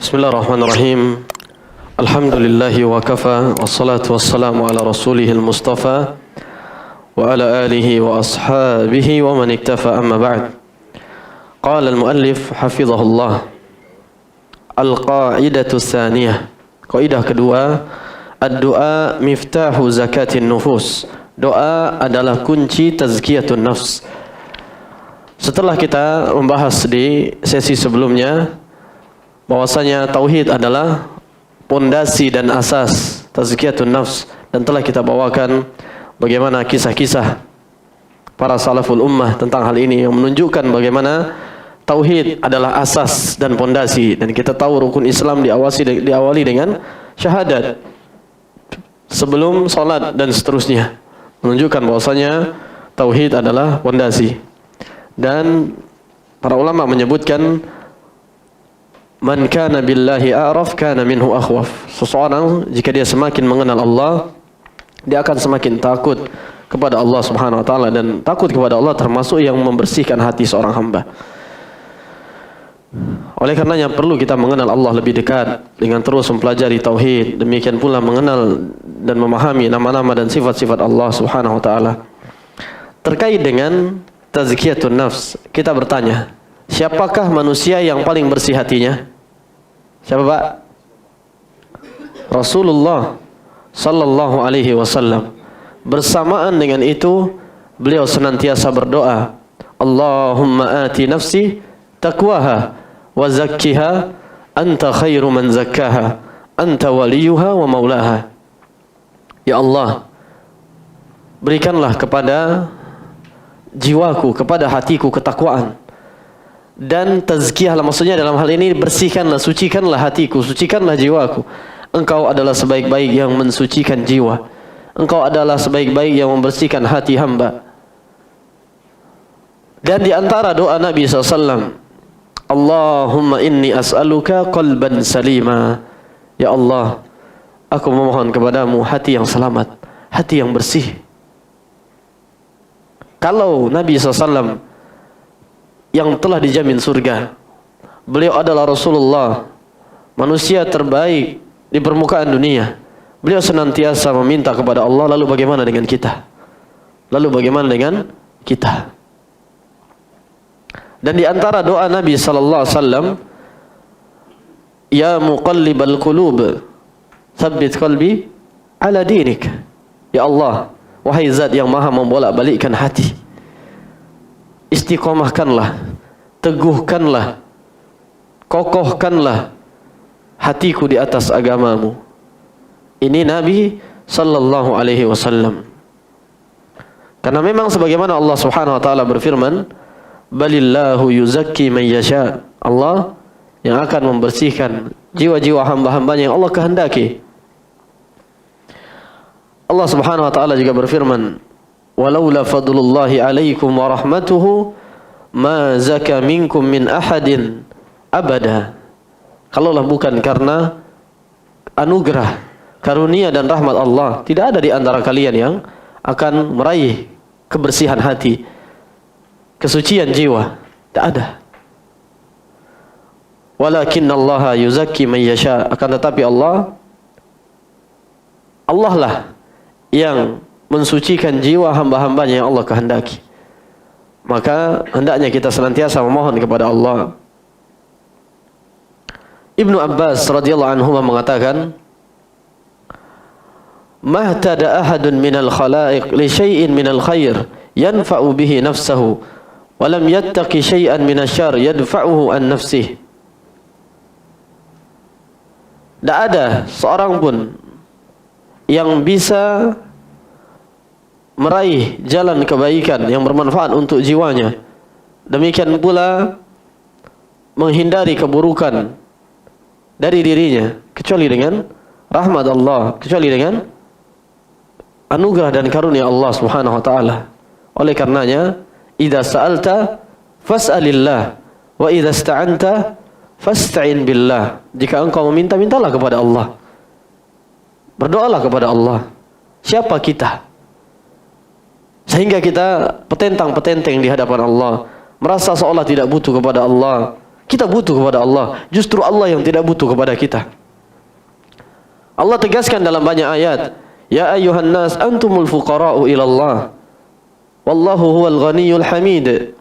Bismillahirrahmanirrahim. Alhamdulillahi wa kafa, wassalatu wassalamu ala rasulihil mustafa wa ala alihi wa ashabihi wa man iktafa, amma ba'd. Qala al-muallif hafizahullah, al-qa'idatu tsaniyah, kaidah kedua, ad-du'a miftahu zakatin nufus. Doa adalah kunci tazkiyatun nafs. Setelah kita membahas di sesi sebelumnya bahwasanya tauhid adalah pondasi dan asas tazkiyatun nafs, dan telah kita bawakan bagaimana kisah-kisah para salaful ummah tentang hal ini yang menunjukkan bagaimana tauhid adalah asas dan pondasi, dan kita tahu rukun Islam diawali dengan syahadat sebelum salat dan seterusnya, menunjukkan bahwasanya tauhid adalah pondasi. Dan para ulama menyebutkan man kana billahi a'raf kana minhu akhwaf. Seseorang jika dia semakin mengenal Allah, dia akan semakin takut kepada Allah Subhanahu wa taala, dan takut kepada Allah termasuk yang membersihkan hati seorang hamba. Oleh karenanya perlu kita mengenal Allah lebih dekat dengan terus mempelajari tauhid, demikian pula mengenal dan memahami nama-nama dan sifat-sifat Allah Subhanahu wa taala. Terkait dengan tazkiyatun nafs, kita bertanya, siapakah manusia yang paling bersih hatinya? Siapa, Pak? Rasulullah sallallahu alaihi wasallam. Bersamaan dengan itu, beliau senantiasa berdoa, Allahumma ati nafsi taqwaha wa zakkiha anta khairu man zakkaha anta waliyuha wa maulaha. Ya Allah, berikanlah kepada jiwaku, kepada hatiku ketakwaan, dan tazkiyahlah, maksudnya dalam hal ini bersihkanlah, sucikanlah hatiku, sucikanlah jiwaku. Engkau adalah sebaik-baik yang mensucikan jiwa, Engkau adalah sebaik-baik yang membersihkan hati hamba. Dan di antara doa Nabi SAW, Allahumma inni as'aluka qalban salima. Ya Allah, aku memohon kepadamu hati yang selamat, hati yang bersih. Kalau Nabi SAW yang telah dijamin surga, beliau adalah Rasulullah, manusia terbaik di permukaan dunia, beliau senantiasa meminta kepada Allah. Lalu bagaimana dengan kita? Dan di antara doa Nabi sallallahu alaihi wasallam, ya muqallibal qulub tsabbit qalbi ala dinik. Ya Allah, wahai zat yang maha membolak-balikkan hati, istiqomahkanlah, teguhkanlah, kokohkanlah hatiku di atas agamamu. Ini Nabi sallallahu alaihi wasallam. Karena memang sebagaimana Allah Subhanahu wa taala berfirman, balillahu yuzakki man yasha. Allah yang akan membersihkan jiwa-jiwa hamba-hambanya yang Allah kehendaki. Allah Subhanahu wa taala juga berfirman, walaula fadlullahi alaikum wa rahmatuhu ma zaka minkum min ahadin abada. Kalaulah bukan karena anugerah, karunia dan rahmat Allah, tidak ada di antara kalian yang akan meraih kebersihan hati, kesucian jiwa. Tak ada. Walakinallaha yuzakki man yasha. Akan tetapi Allah lah yang mensucikan jiwa hamba-hambanya yang Allah kehendaki. Maka hendaknya kita senantiasa memohon kepada Allah. Ibnu Abbas radhiyallahu anhu mengatakan, mahtada ahadun minal khalaiq li syai'in minal khair yanfa'u bihi nafsahu wa lam yattaqi syai'an minasyarr yadfa'uhu an nafsihi. Tidak ada seorang pun yang bisa meraih jalan kebaikan yang bermanfaat untuk jiwanya, demikian pula menghindari keburukan dari dirinya, kecuali dengan rahmat Allah, kecuali dengan anugerah dan karunia Allah Subhanahu wa taala. Oleh karenanya, idza sa'alta fas'alillah wa idza ista'anta fasta'in billah. Jika engkau meminta, mintalah kepada Allah, berdoalah kepada Allah. Siapa kita sehingga kita petentang-petenteng di hadapan Allah, merasa seolah tidak butuh kepada Allah, Kita butuh kepada Allah. Justru Allah yang tidak butuh kepada kita. Allah tegaskan dalam banyak ayat, ya ayyuhan nas antumul fuqara'u ilallah wallahu huwal ghaniyyul hamid.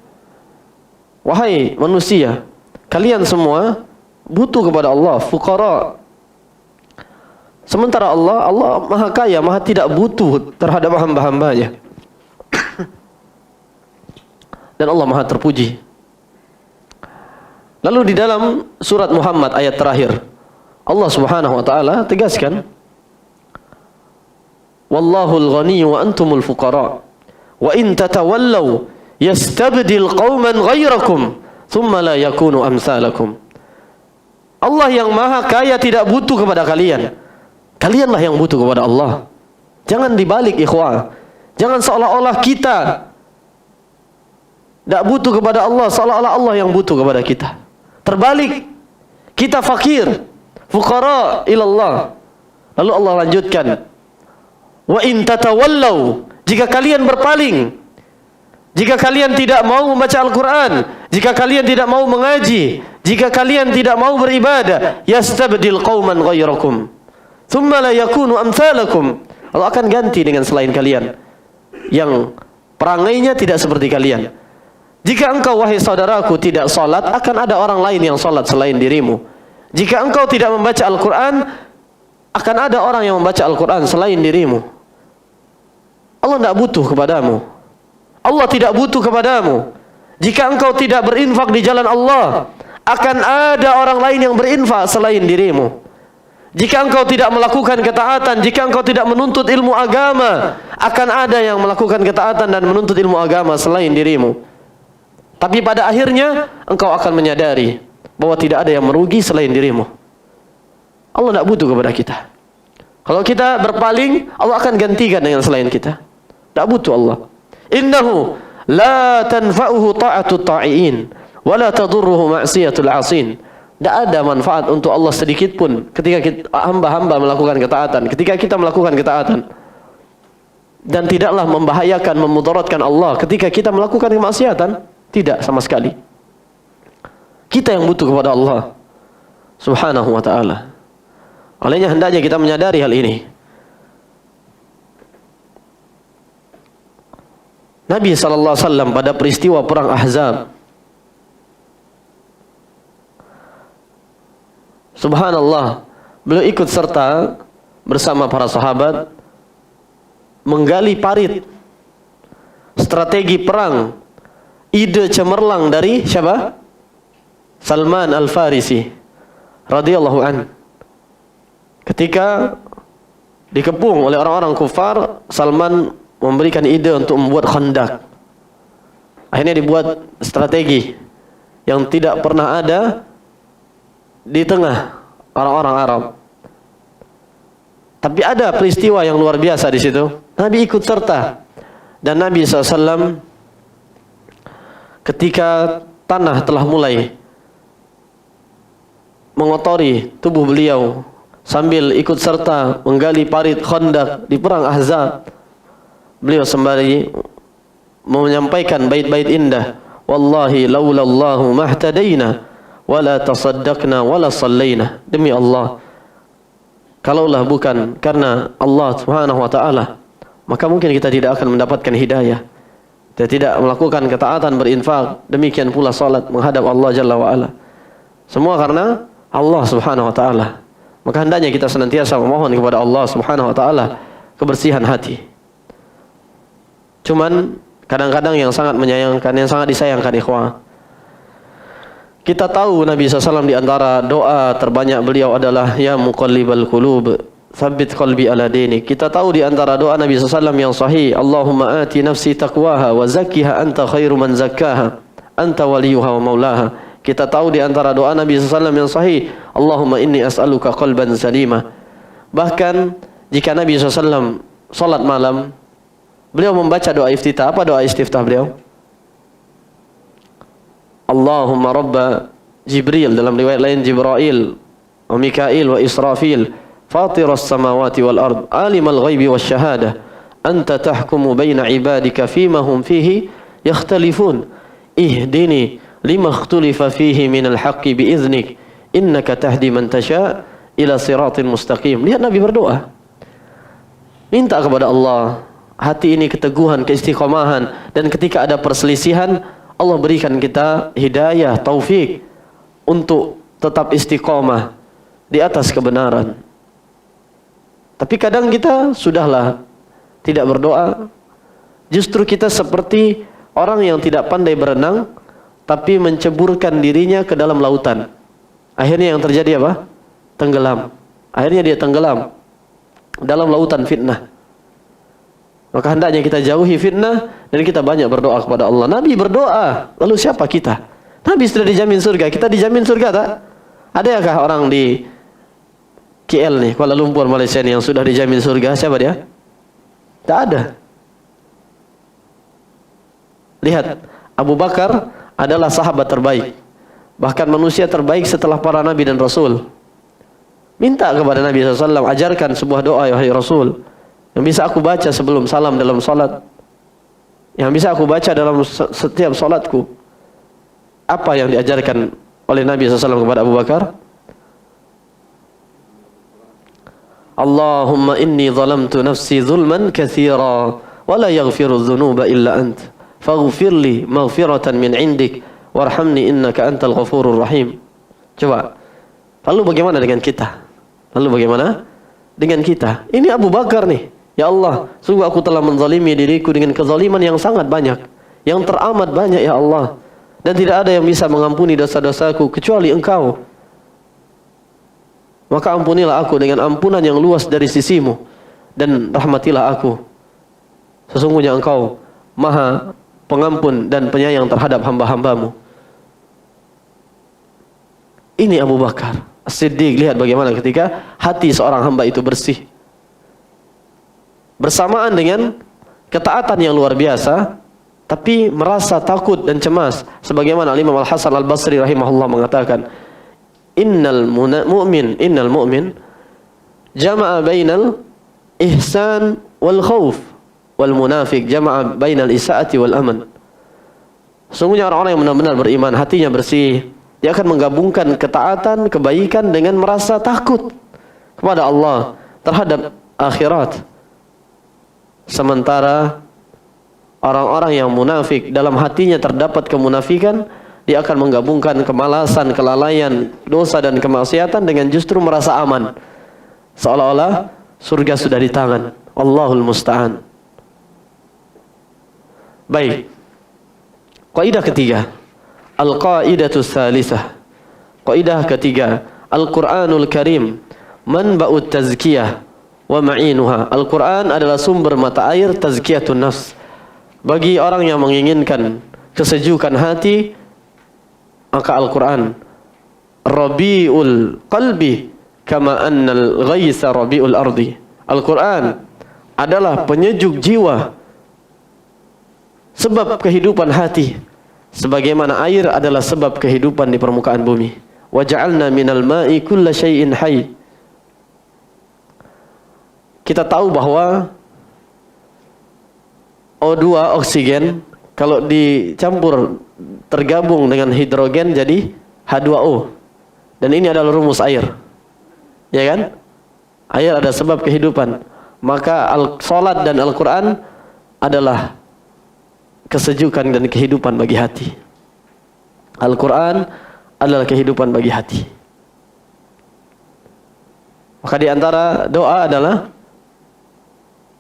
Wahai manusia, kalian semua butuh kepada Allah, fuqara. Sementara Allah maha kaya, maha tidak butuh terhadap hamba-hambanya. Dan Allah maha terpuji. Lalu di dalam surat Muhammad ayat terakhir, Allah Subhanahu wa taala tegaskan, wallahul ghaniyyu wa antumul fuqara wa in tatawallaw yastabdil qauman ghairakum thumma la yakunu amsalakum. Allah yang maha kaya tidak butuh kepada kalian. Kalianlah yang butuh kepada Allah. Jangan dibalik, ikhwah. Jangan seolah-olah kita tidak butuh kepada Allah, seolah-olah Allah yang butuh kepada kita. Terbalik. Kita fakir, fuqara ilallah. Lalu Allah lanjutkan, wa in tatawallaw, jika kalian berpaling, jika kalian tidak mau membaca Al-Quran, jika kalian tidak mau mengaji, jika kalian tidak mau beribadah, yastabdil qauman ghairakum thumma la yakunu amsalakum. Allah akan ganti dengan selain kalian yang perangainya tidak seperti kalian. Jika engkau, wahai saudaraku, tidak salat, akan ada orang lain yang salat selain dirimu. Jika engkau tidak membaca Al-Quran, akan ada orang yang membaca Al-Quran selain dirimu. Allah tidak butuh kepadamu. Allah tidak butuh kepadamu. Jika engkau tidak berinfak di jalan Allah, akan ada orang lain yang berinfak selain dirimu. Jika engkau tidak melakukan ketaatan, jika engkau tidak menuntut ilmu agama, akan ada yang melakukan ketaatan dan menuntut ilmu agama selain dirimu. Tapi pada akhirnya engkau akan menyadari bahwa tidak ada yang merugi selain dirimu. Allah tidak butuh kepada kita. Kalau kita berpaling, Allah akan gantikan dengan selain kita. Tidak butuh Allah. Innahu la tanfa'uhu ta'atu ta'iin wa la tadurruhu ma'siyatul 'asin. Tidak ada manfaat untuk Allah sedikit pun ketika hamba-hamba melakukan ketaatan, ketika kita melakukan ketaatan. Dan tidaklah membahayakan, memudaratkan Allah ketika kita melakukan kemaksiatan. Tidak sama sekali. Kita yang butuh kepada Allah Subhanahu wa ta'ala. Olehnya hendaknya kita menyadari hal ini. Nabi SAW pada peristiwa perang Ahzab, subhanallah, beliau ikut serta bersama para sahabat menggali parit strategi perang, ide cemerlang dari siapa? Salman Al-Farisi radhiyallahu an. Ketika dikepung oleh orang-orang kufar, Salman memberikan ide untuk membuat khandak. Akhirnya dibuat strategi yang tidak pernah ada di tengah orang-orang Arab. Tapi ada peristiwa yang luar biasa di situ. Nabi ikut serta. Dan Nabi SAW ketika tanah telah mulai mengotori tubuh beliau sambil ikut serta menggali parit khandak di perang Ahzab, beliau sembari menyampaikan bait-bait indah, wallahi laulallahu mahtadaina wala tasaddaqna wala sallaina. Demi Allah, kalaulah bukan karena Allah Subhanahu wa taala, maka mungkin kita tidak akan mendapatkan hidayah. Kita tidak melakukan ketaatan, berinfak, demikian pula salat menghadap Allah Jalla wa ala. Semua karena Allah Subhanahu wa taala. Maka hendaknya kita senantiasa memohon kepada Allah Subhanahu wa taala kebersihan hati. Cuman kadang-kadang yang sangat menyayangkan, yang sangat disayangkan ikhwah, kita tahu Nabi SAW di antara doa terbanyak beliau adalah ya muqallibal qulub tsabbit qalbi ala dinik. Kita tahu di antara doa Nabi SAW yang sahih, Allahumma ati nafsi taqwaha wa zakkiha anta khairu man zakkaha anta waliyuha wa maulaha. Kita tahu di antara doa Nabi SAW yang sahih, Allahumma inni as'aluka qalban salima. Bahkan jika Nabi SAW salat malam, beliau membaca doa iftitah. Apa doa istiftah beliau? Allahumma rabba Jibril, dalam riwayat lain Jibrail wa Mikail wa Israfil, fatiras samawati wal ard, alimal ghaibi was syahadah, anta tahkumu baina ibadika fima hum fihi yakhtalifun, ihdini lima ikhtulifa fihi minal haqqi biiznik innaka tahdi man tasha ila siratin mustaqim. Lihat Nabi berdoa, minta kepada Allah hati ini keteguhan, keistiqomahan, dan ketika ada perselisihan Allah berikan kita hidayah, taufik untuk tetap istiqomah di atas kebenaran. Tapi kadang kita sudahlah tidak berdoa, justru kita seperti orang yang tidak pandai berenang tapi menceburkan dirinya ke dalam lautan. Akhirnya yang terjadi apa? Tenggelam. Akhirnya dia tenggelam dalam lautan fitnah. Maka hendaknya kita jauhi fitnah dan kita banyak berdoa kepada Allah. Nabi berdoa, lalu siapa kita? Nabi sudah dijamin surga, kita dijamin surga tak? Adakah orang di KL nih, Kuala Lumpur, Malaysia nih yang sudah dijamin surga? Siapa dia? Tak ada. Lihat, Abu Bakar adalah sahabat terbaik, bahkan manusia terbaik setelah para nabi dan rasul. Minta kepada Nabi SAW, ajarkan sebuah doa ya wahai Rasul, yang bisa aku baca sebelum salam dalam salat, yang bisa aku baca dalam setiap salatku. Apa yang diajarkan oleh Nabi SAW kepada Abu Bakar? Allahumma inni zalamtu nafsi zulman katsira wa la yaghfiru dzunuba illa ant faghfirli maghfiratan min indik warhamni innaka antal ghafurur rahim. Coba, lalu bagaimana dengan kita? Lalu bagaimana dengan kita? Ini Abu Bakar nih. Ya Allah, sungguh aku telah menzalimi diriku dengan kezaliman yang sangat banyak, yang teramat banyak ya Allah, dan tidak ada yang bisa mengampuni dosa-dosaku kecuali Engkau. Maka ampunilah aku dengan ampunan yang luas dari sisimu, dan rahmatilah aku. Sesungguhnya Engkau Maha Pengampun dan Penyayang terhadap hamba-hambamu. Ini Abu Bakar As-Siddiq. Lihat bagaimana ketika hati seorang hamba itu bersih, bersamaan dengan ketaatan yang luar biasa, tapi merasa takut dan cemas. Sebagaimana Imam Al-Hasan Al-Basri rahimahullah mengatakan, innal mu'min jama'a bainal ihsan wal khauf wal munafiq jama'a bainal isaati wal aman. Sungguhnya orang-orang yang benar-benar beriman, hatinya bersih, dia akan menggabungkan ketaatan, kebaikan dengan merasa takut kepada Allah, terhadap akhirat. Sementara orang-orang yang munafik, dalam hatinya terdapat kemunafikan, dia akan menggabungkan kemalasan, kelalaian, dosa dan kemaksiatan dengan justru merasa aman, seolah-olah surga sudah di tangan. Allahul musta'an. Baik, kaidah ketiga, al-qaidatu tsalisah. Kaidah ketiga, Al-Qur'anul Karim manba'ut tazkiyah wa ma'inuha. Al-Quran adalah sumber mata air tazkiyatun nafs. Bagi orang yang menginginkan kesejukan hati, maka Al-Quran Rabiul qalbi kama annal ghaisa rabiul ardi. Al-Quran adalah penyejuk jiwa, sebab kehidupan hati, sebagaimana air adalah sebab kehidupan di permukaan bumi. Wa ja'alna minal ma'i kulla syai'in hayy. Kita tahu bahwa O2, oksigen, kalau dicampur tergabung dengan hidrogen jadi H2O. Dan ini adalah rumus air. Ya kan? Air ada sebab kehidupan. Maka salat dan Al-Quran adalah kesejukan dan kehidupan bagi hati. Al-Quran adalah kehidupan bagi hati. Maka di antara doa adalah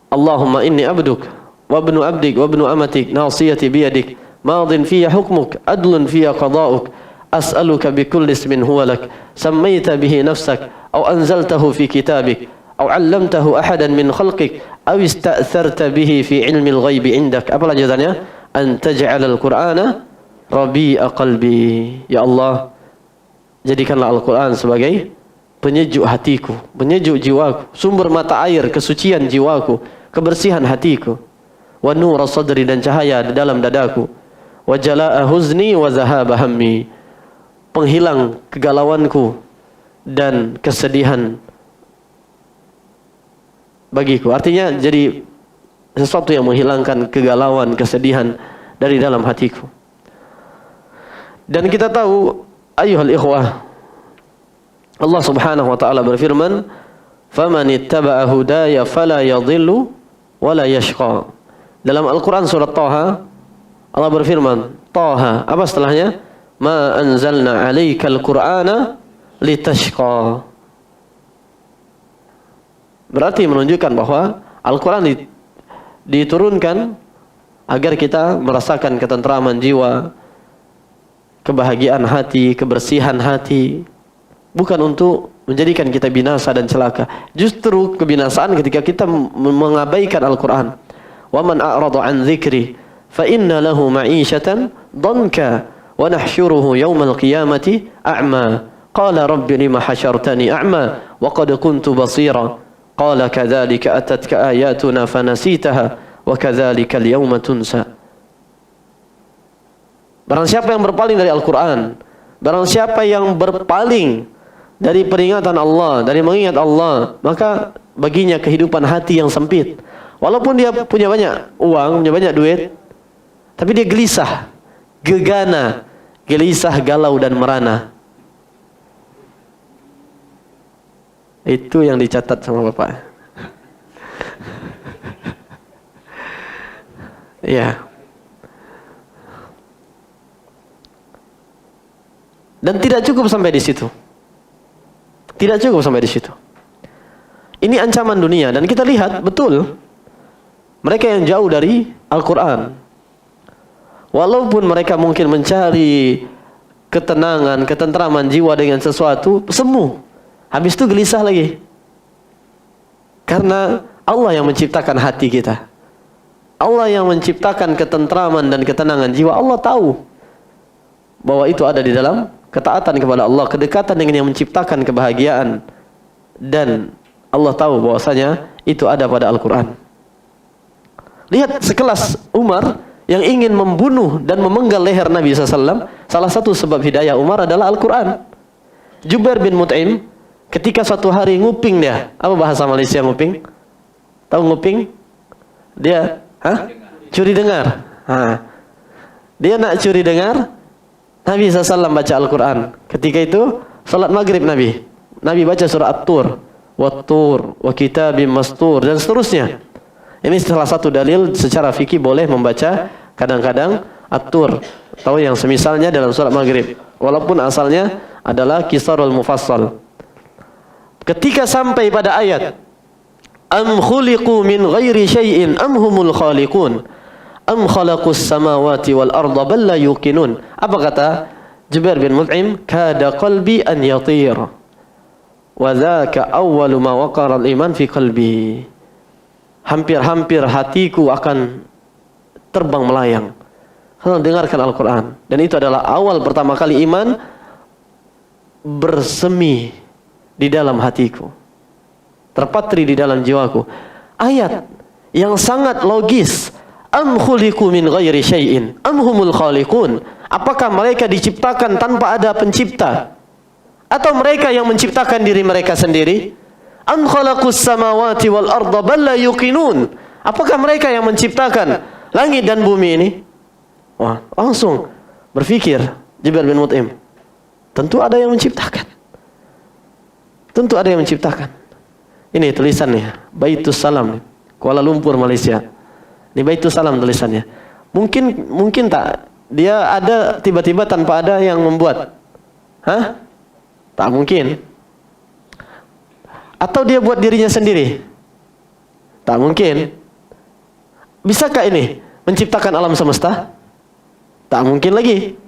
Allahumma inni abduk wa ibnu abdik wa ibnu amatik nasiyati biyadik madin fiyya hukmuk adlun fiyya qada'uk as'aluka bikulli ismin huwa lak sammaita bihi nafsak aw anzaltahu fi kitabik aw 'allamtahu ahadan min khalqik aw ista'tharta bihi fi 'ilmil ghaibi 'indak. Apa lanjutannya? An taj'alal qur'ana rabi'a qalbi. Ya Allah, jadikanlah Al-Quran sebagai penyejuk hatiku, penyejuk jiwaku, sumber mata air kesucian jiwaku, kebersihan hatiku, wa nur sadri dan cahaya di dalam dadaku, wa jalaa huzni wa zahaba hammi, penghilang kegalauanku dan kesedihan bagiku. Artinya jadi sesuatu yang menghilangkan kegalauan, kesedihan dari dalam hatiku. Dan kita tahu, ayyuhal ikhwah, Allah Subhanahu wa taala berfirman, "Faman ittaba'a hudaya fala yadhillu wala yashqa." Dalam Al-Qur'an surat Thaha, Allah berfirman, Thaha, apa setelahnya? "Ma anzalna 'alaikal Qur'ana litashqa." Berarti menunjukkan bahwa Al-Qur'an diturunkan agar kita merasakan ketentraman jiwa, kebahagiaan hati, kebersihan hati, bukan untuk menjadikan kita binasa dan celaka. Justru kebinasaan ketika kita mengabaikan Al-Quran. Wa man a'rada an dzikri fa inna lahu ma'isyatan dhanka wa nahsyuruhu yaumal qiyamati a'ma. Qala rabbi lima hasyartani a'ma wa qad kuntu basira. Qala kadzalika atatka ayatuna fanasitaha wa kadzalika al-yawma tunsa. Barang siapa yang berpaling dari Al-Quran, barang siapa yang berpaling dari peringatan Allah, dari mengingat Allah, maka baginya kehidupan hati yang sempit. Walaupun dia punya banyak uang, punya banyak duit, tapi dia gelisah, gegana, gelisah, galau dan merana. Itu yang dicatat sama Bapak. Ya. Dan tidak cukup sampai di situ. Tidak cukup sampai di situ. Ini ancaman dunia dan kita lihat betul mereka yang jauh dari Al-Quran, walaupun mereka mungkin mencari ketenangan, ketentraman jiwa dengan sesuatu, semu. Habis itu gelisah lagi. Karena Allah yang menciptakan hati kita. Allah yang menciptakan ketentraman dan ketenangan jiwa. Allah tahu bahwa itu ada di dalam ketaatan kepada Allah, kedekatan dengan yang menciptakan kebahagiaan. Dan Allah tahu bahwasanya itu ada pada Al-Quran. Lihat sekelas Umar yang ingin membunuh dan memenggal leher Nabi SAW. Salah satu sebab hidayah Umar adalah Al-Quran. Jubair bin Mut'im ketika suatu hari nguping dia. Apa bahasa Malaysia nguping? Tahu nguping? Dia curi dengar. Dia nak curi dengar Nabi SAW baca Al-Quran. Ketika itu salat maghrib Nabi baca surah At-Tur, Wat-Tur, wa kitabim mastur, dan seterusnya. Ini salah satu dalil secara fikih boleh membaca kadang-kadang At-Tur atau yang semisalnya dalam surat maghrib, walaupun asalnya adalah Qisarul Mufassal. Ketika sampai pada ayat am khuliqu min ghairi syai'in am humul khaliqun am khalaqus samawati wal arda bal la yuqinun. Apa kata Jubair bin Mut'im? Kada qalbi an yatir wa dzaka awwalu ma waqara al-iman fi qalbi. Hampir-hampir hatiku akan terbang melayang kalau dengarkan Al-Quran. Dan itu adalah awal pertama kali iman bersemi di dalam hatiku, terpatri di dalam jiwaku. Ayat yang sangat logis. Am khuliqu min ghairi syai'in am humul khaliqun. Apakah mereka diciptakan tanpa ada pencipta, atau mereka yang menciptakan diri mereka sendiri? Am khalaqus samawati wal arda bal la yuqinun. Apakah mereka yang menciptakan langit dan bumi ini? Wah, langsung berpikir Jubair bin Mut'im, tentu ada yang menciptakan. Tentu ada yang menciptakan. Ini tulisannya, Baitus Salam, Kuala Lumpur, Malaysia. Ini Baitus Salam tulisannya. Mungkin tak dia ada tiba-tiba tanpa ada yang membuat. Tak mungkin. Atau dia buat dirinya sendiri? Tak mungkin. Bisakah ini menciptakan alam semesta? Tak mungkin lagi.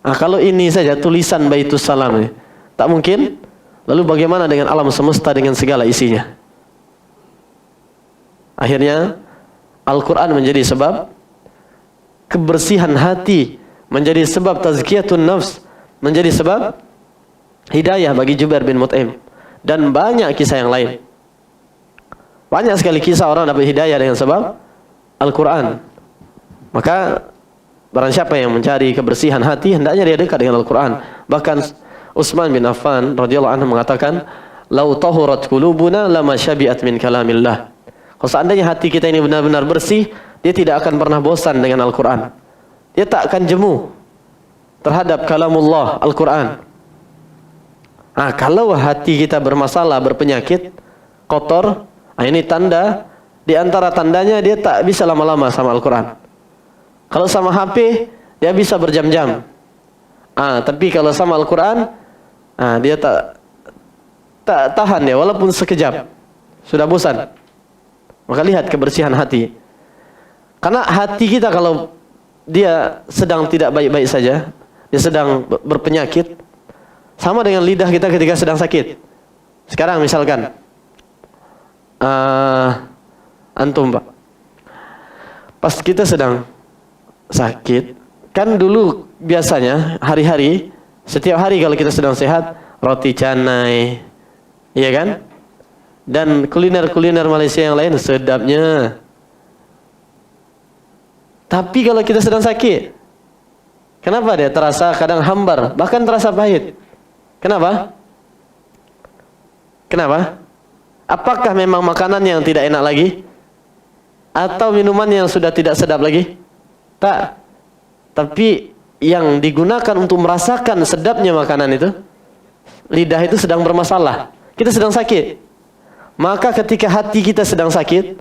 Kalau ini saja tulisan Baitus Salam, tak mungkin. Lalu bagaimana dengan alam semesta dengan segala isinya? Akhirnya Al-Quran menjadi sebab kebersihan hati, menjadi sebab tazkiyatun nafs, menjadi sebab hidayah bagi Jubair bin Mut'im. Dan banyak kisah yang lain. Banyak sekali kisah orang dapat hidayah dengan sebab Al-Quran. Maka barang siapa yang mencari kebersihan hati, hendaknya dia dekat dengan Al-Quran. Bahkan Utsman bin Affan radhiyallahu anhu mengatakan, "Lau tahurat qulubuna lama syabi'at min kalamillah." Kalau seandainya hati kita ini benar-benar bersih, dia tidak akan pernah bosan dengan Al-Quran. dia tak akan jemu terhadap kalamullah Al-Quran. Kalau hati kita bermasalah, berpenyakit, kotor, ini tanda, di antara tandanya dia tak bisa lama-lama sama Al-Quran. Kalau sama HP, dia bisa berjam-jam. Tapi kalau sama Al-Quran, dia tak tahan ya, walaupun sekejap. Sudah bosan. Maka lihat kebersihan hati. Karena hati kita kalau dia sedang tidak baik-baik saja, dia sedang berpenyakit, sama dengan lidah kita ketika sedang sakit. Sekarang misalkan, antum Pak, pas kita sedang sakit, kan dulu biasanya hari-hari, setiap hari kalau kita sedang sehat, roti canai, iya kan? Dan kuliner-kuliner Malaysia yang lain sedapnya. Tapi kalau kita sedang sakit, kenapa dia terasa kadang hambar, bahkan terasa pahit? Kenapa? Kenapa? Apakah memang makanan yang tidak enak lagi? Atau minuman yang sudah tidak sedap lagi? Tak. Tapi yang digunakan untuk merasakan sedapnya makanan itu, lidah itu sedang bermasalah. Kita sedang sakit. Maka ketika hati kita sedang sakit,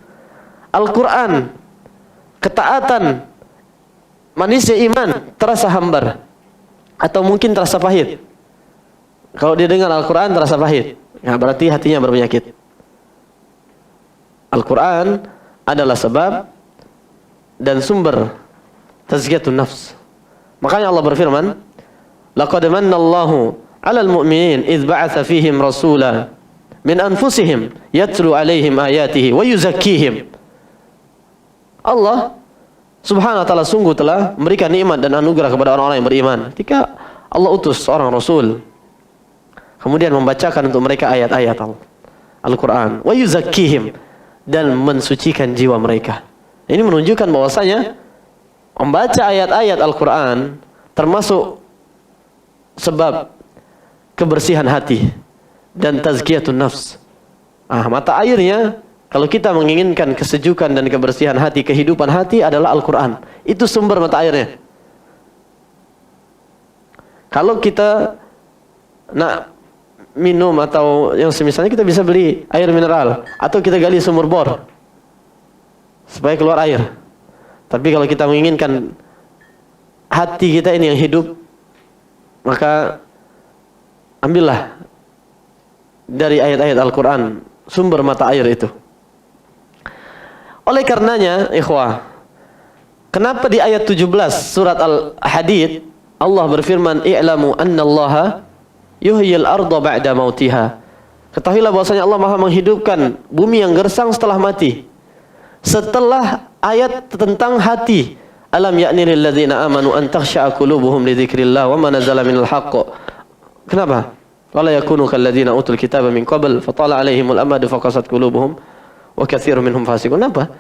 Al-Quran, ketaatan, manisnya iman terasa hambar, atau mungkin terasa pahit. Kalau dia dengar Al-Quran terasa pahit, berarti hatinya berpenyakit. Al-Quran adalah sebab dan sumber tazkiyatun nafs. Makanya Allah berfirman, laqad manna Allahu 'alal mu'minin idz ba'atsa fihim rasula min anfusihim yatlu 'alaihim ayatihi wa yuzakkihim. Allah Subhanahu wa ta'ala sungguh telah memberikan nikmat dan anugerah kepada orang-orang yang beriman ketika Allah utus seorang rasul, kemudian membacakan untuk mereka ayat-ayat Al-Quran, wa yuzakkihim, dan mensucikan jiwa mereka. Ini menunjukkan bahwasanya membaca ayat-ayat Al-Quran termasuk sebab kebersihan hati dan tazkiyatun nafs. Mata airnya, kalau kita menginginkan kesejukan dan kebersihan hati, kehidupan hati adalah Al-Quran. Itu sumber mata airnya. Kalau kita nak minum atau yang semisalnya, kita bisa beli air mineral atau kita gali sumur bor supaya keluar air. Tapi kalau kita menginginkan hati kita ini yang hidup, maka ambillah dari ayat-ayat Al-Quran sumber mata air itu. Oleh karenanya, ikhwah, kenapa di ayat 17 surat Al-Hadid Allah berfirman, i'lamu annallaha yuhyil arda ba'da mautiha. Ketahuilah bahwasanya Allah Maha menghidupkan bumi yang gersang setelah mati. Setelah ayat tentang hati, alam ya'ni lil ladzina amanu an takhsha'a qulubuhum li dzikrillah wa ma nazala minal haqq. Kenapa? Wala yakunu kal ladzina utul kitaba min qabl fatala 'alaihimul amadu faqasat qulubuhum wa katsirun minhum fasiqun. Kenapa?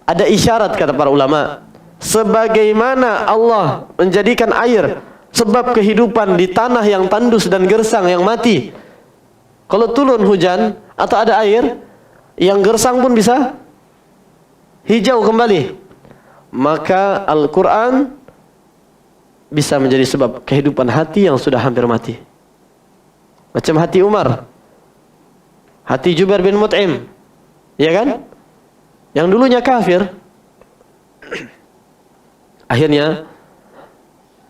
Ada isyarat kata para ulama, sebagaimana Allah menjadikan air sebab kehidupan di tanah yang tandus dan gersang yang mati. Kalau turun hujan atau ada air, yang gersang pun bisa hijau kembali. Maka Al-Quran bisa menjadi sebab kehidupan hati yang sudah hampir mati. Macam hati Umar, hati Jubair bin Mut'im, ya kan? Yang dulunya kafir, akhirnya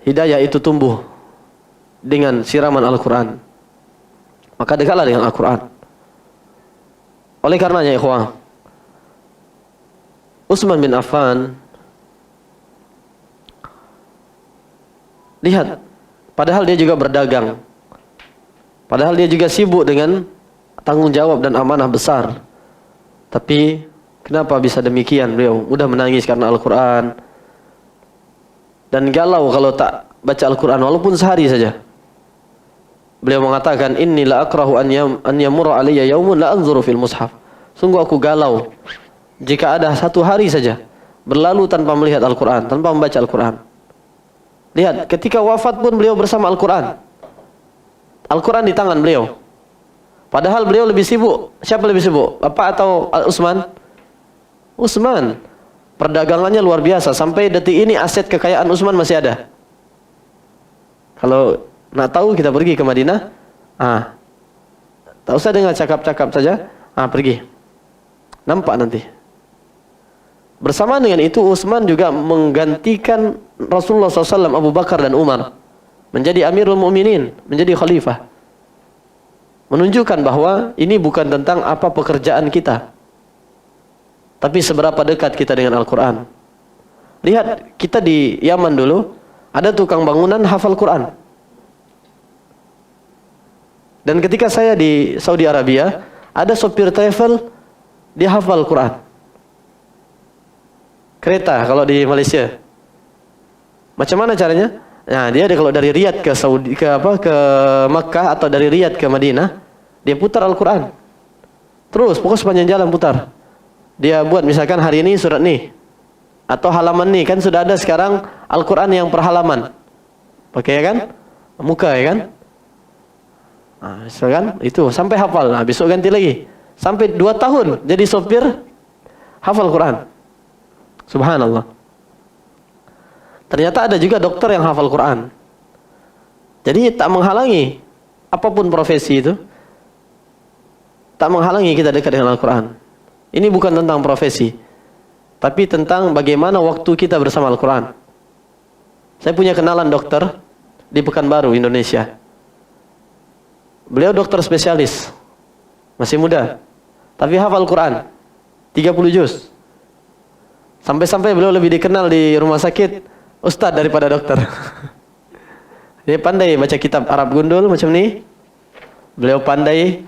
hidayah itu tumbuh dengan siraman Al-Quran. Maka dekatlah dengan Al-Quran. Oleh karenanya, ikhwah, Utsman bin Affan, lihat, padahal dia juga berdagang, padahal dia juga sibuk dengan tanggung jawab dan amanah besar, tapi kenapa bisa demikian? Beliau mudah menangis karena Al-Quran, dan galau kalau tak baca Al-Quran walaupun sehari saja. Beliau mengatakan, inni la akrahu an yamurra alayya yaumun la anzuru fil mushaf. Sungguh aku galau jika ada satu hari saja berlalu tanpa melihat Al-Quran, tanpa membaca Al-Quran. Lihat, ketika wafat pun beliau bersama Al-Quran. Al-Quran di tangan beliau. Padahal beliau lebih sibuk. Siapa lebih sibuk? Bapak atau Utsman? Utsman. Perdagangannya luar biasa. Sampai detik ini aset kekayaan Utsman masih ada. Kalau nak tahu kita pergi ke Madinah. Tak usah dengar cakap-cakap saja. Pergi. Nampak nanti. Bersamaan dengan itu Utsman juga menggantikan Rasulullah SAW, Abu Bakar dan Umar menjadi Amirul Mukminin, menjadi khalifah. Menunjukkan bahwa ini bukan tentang apa pekerjaan kita, tapi seberapa dekat kita dengan Al-Quran. Lihat, kita di Yaman dulu, ada tukang bangunan hafal Quran. Dan ketika saya di Saudi Arabia, ada sopir travel, dia hafal Quran. Kereta, kalau di Malaysia. Macam mana caranya? Nah, dia kalau dari Riyadh ke Saudi, ke Makkah, atau dari Riyadh ke Madinah, dia putar Al-Quran. Terus, pokoknya sepanjang jalan putar. Dia buat misalkan hari ini surat nih, atau halaman nih, kan sudah ada sekarang Al-Quran yang per halaman. Pakai ya kan? Muka ya kan? Misalkan itu sampai hafal. Besok ganti lagi. Sampai 2 tahun jadi sopir hafal Quran. Subhanallah. Ternyata ada juga dokter yang hafal Quran. Jadi tak menghalangi apapun profesi itu. Tak menghalangi kita dekat dengan Al-Quran. Ini bukan tentang profesi, tapi tentang bagaimana waktu kita bersama Al-Quran. Saya punya kenalan dokter di Pekanbaru, Indonesia. Beliau dokter spesialis, masih muda, tapi hafal Quran 30 juz. Sampai-sampai beliau lebih dikenal di rumah sakit ustadz daripada dokter. Dia pandai baca kitab Arab gundul macam ni. Beliau pandai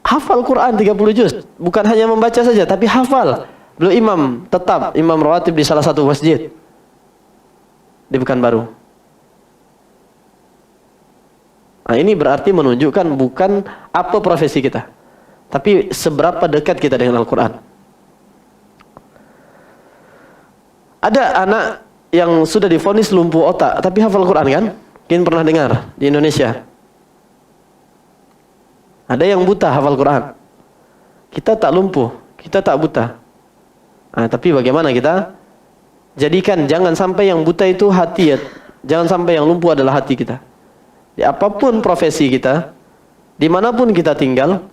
hafal Quran 30 juz. Bukan hanya membaca saja, tapi hafal. Beliau imam tetap, imam rawatib di salah satu masjid di Pekanbaru. Ini berarti menunjukkan bukan apa profesi kita, tapi seberapa dekat kita dengan Al-Quran. Ada anak yang sudah divonis lumpuh otak, tapi hafal Quran kan? Mungkin pernah dengar di Indonesia. Ada yang buta hafal Quran. Kita tak lumpuh, kita tak buta. Tapi bagaimana kita jadikan, jangan sampai yang buta itu hati ya. Jangan sampai yang lumpuh adalah hati kita. Di apapun profesi kita, dimanapun kita tinggal,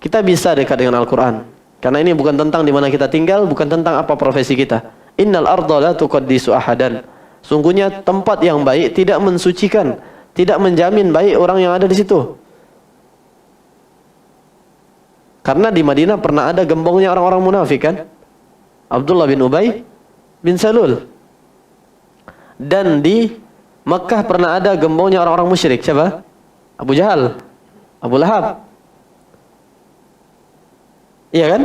kita bisa dekat dengan Al-Quran. Karena ini bukan tentang di mana kita tinggal, bukan tentang apa profesi kita. Innal arda la tuqaddisu ahadan. Sungguhnya tempat yang baik tidak mensucikan, tidak menjamin baik orang yang ada di situ. Karena di Madinah pernah ada gembongnya orang-orang munafik kan? Abdullah bin Ubay bin Salul. Dan di Makkah pernah ada gembongnya orang-orang musyrik. Siapa? Abu Jahal, Abu Lahab. Iya kan?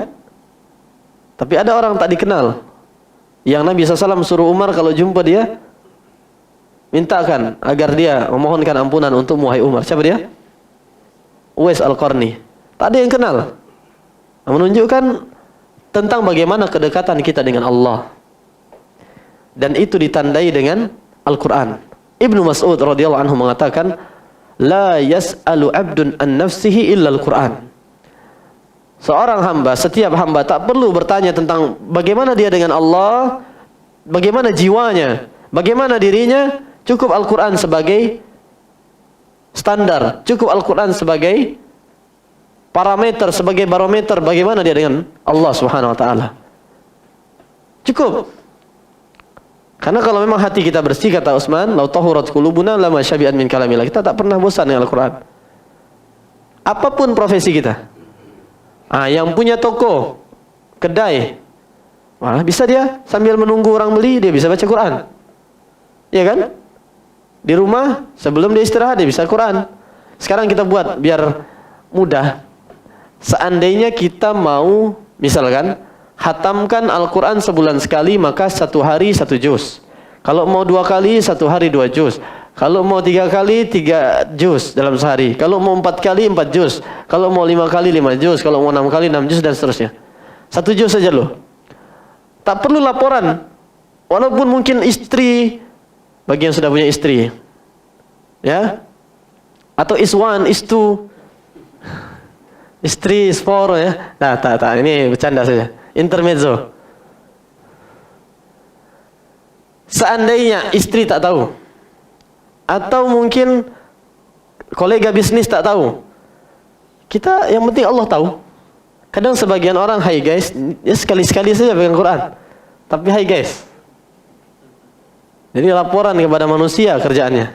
Tapi ada orang tak dikenal yang Nabi SAW suruh Umar kalau jumpa dia, mintakan agar dia memohonkan ampunan untuk wahai Umar. Siapa dia? Uwais Al-Qarni. Tak ada yang kenal. Menunjukkan tentang bagaimana kedekatan kita dengan Allah. Dan itu ditandai dengan Al-Quran. Ibnu Mas'ud radhiyallahu anhu mengatakan, la yas'alu 'abdun an nafsihi illa Al-Quran. Seorang hamba, setiap hamba tak perlu bertanya tentang bagaimana dia dengan Allah, bagaimana jiwanya, bagaimana dirinya. Cukup Al-Quran sebagai standar, cukup Al-Quran sebagai parameter, sebagai barometer bagaimana dia dengan Allah Subhanahu wa taala. Cukup. Karena kalau memang hati kita bersih, kata Utsman, lau tahurat qulubuna lama syabi'an min kalamillah. Kita tak pernah bosan dengan Al-Quran. Apapun profesi kita. Yang punya toko, kedai, bisa dia sambil menunggu orang beli, dia bisa baca Quran. Iya kan? Di rumah, sebelum dia istirahat, dia bisa Quran. Sekarang kita buat biar mudah. Seandainya kita mau, misalkan, hatamkan Al-Quran sebulan sekali, maka 1 hari 1 juz. Kalau mau 2 kali, 1 hari 2 juz. Kalau mau 3 kali, 3 juz dalam sehari. Kalau mau 4 kali, 4 juz. Kalau mau 5 kali, 5 juz. Kalau mau 6 kali, 6 juz, dan seterusnya. 1 juz saja loh. Tak perlu laporan. Walaupun mungkin istri, bagi yang sudah punya istri, ya, atau iswan, istu, Istri sporo ya. Nah, tak. Ini bercanda saja. Intermezzo. Seandainya istri tak tahu, atau mungkin kolega bisnis tak tahu, kita yang penting Allah tahu. Kadang sebagian orang, hai guys, ya sekali-sekali saja pegang Quran. Tapi hai guys. Jadi laporan kepada manusia kerjaannya.